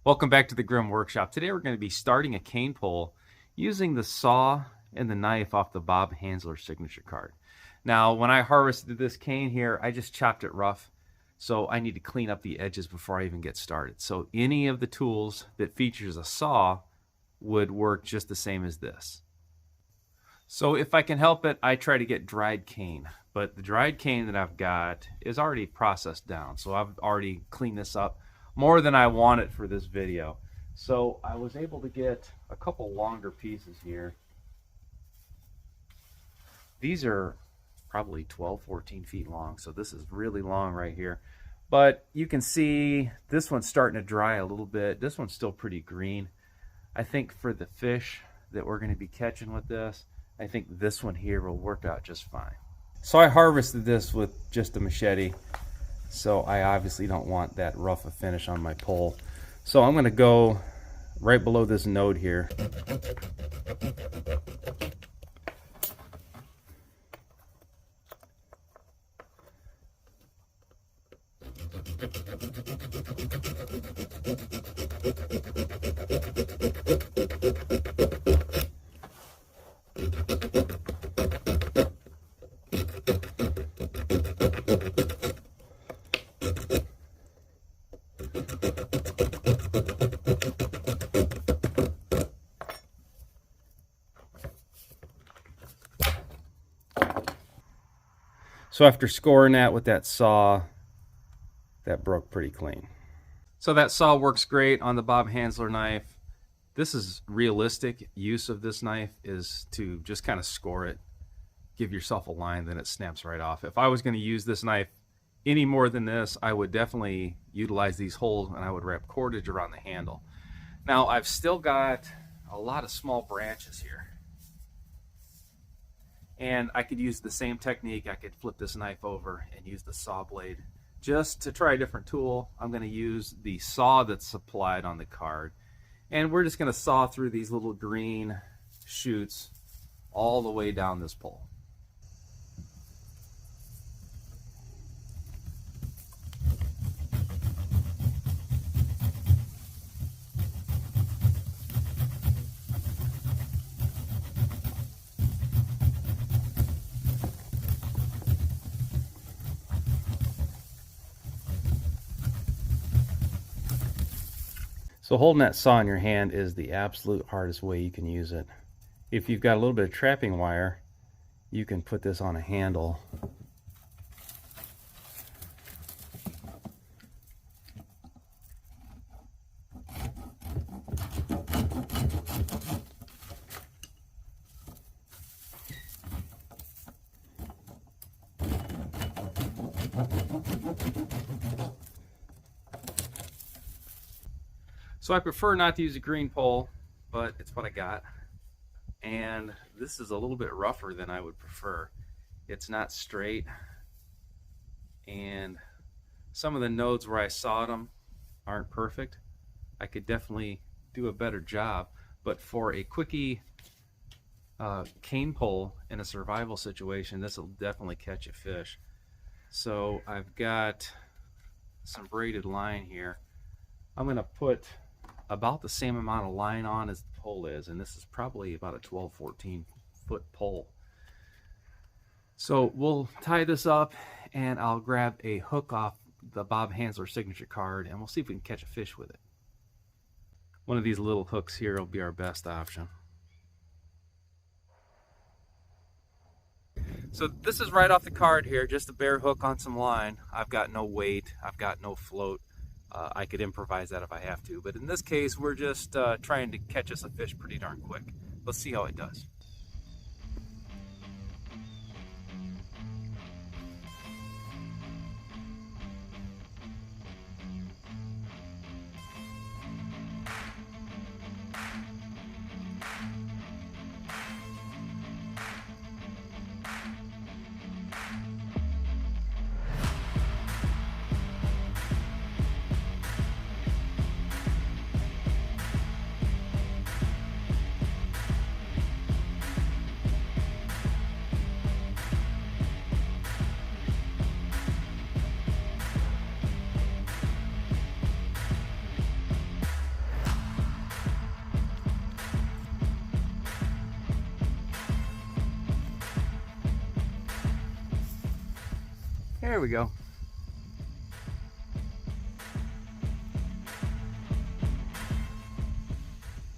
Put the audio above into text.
Welcome back to the Grim Workshop. Today we're going to be starting a cane pole using the saw and the knife off the Bob Hansler signature card. Now, when I harvested this cane here, I just chopped it rough, so I need to clean up the edges before I even get started. So any of the tools that features a saw would work just the same as this. So if I can help it, I try to get dried cane, but the dried cane that I've got is already processed down, so I've already cleaned this up more than I wanted for this video. So I was able to get a couple longer pieces here. These are probably 12, 14 feet long, so this is really long right here. But you can see this one's starting to dry a little bit. This one's still pretty green. I think for the fish that we're going to be catching with this, I think this one here will work out just fine. So I harvested this with just a machete, so I obviously don't want that rough a finish on my pole. So I'm going to go right below this node here. So after scoring that with that saw, that broke pretty clean. So that saw works great on the Bob Hansler knife. This is realistic use of this knife, is to just kind of score it, give yourself a line, then it snaps right off. If I was going to use this knife any more than this, I would definitely utilize these holes and I would wrap cordage around the handle. Now I've still got a lot of small branches here, and I could use the same technique. I could flip this knife over and use the saw blade. Just to try a different tool, I'm going to use the saw that's supplied on the card, and we're just going to saw through these little green shoots all the way down this pole. So holding that saw in your hand is the absolute hardest way you can use it. If you've got a little bit of trapping wire, you can put this on a handle. So I prefer not to use a green pole, but it's what I got. And this is a little bit rougher than I would prefer. It's not straight, and some of the nodes where I sawed them aren't perfect. I could definitely do a better job, but for a quickie cane pole in a survival situation, this will definitely catch a fish. So I've got some braided line here. I'm going to put about the same amount of line on as the pole is, and this is probably about a 12, 14 foot pole. So we'll tie this up, and I'll grab a hook off the Bob Hansler signature card, and we'll see if we can catch a fish with it. One of these little hooks here will be our best option. So this is right off the card here, just a bare hook on some line. I've got no weight, I've got no float. I could improvise that if I have to, but in this case we're just trying to catch us a fish pretty darn quick. Let's see how it does. There we go.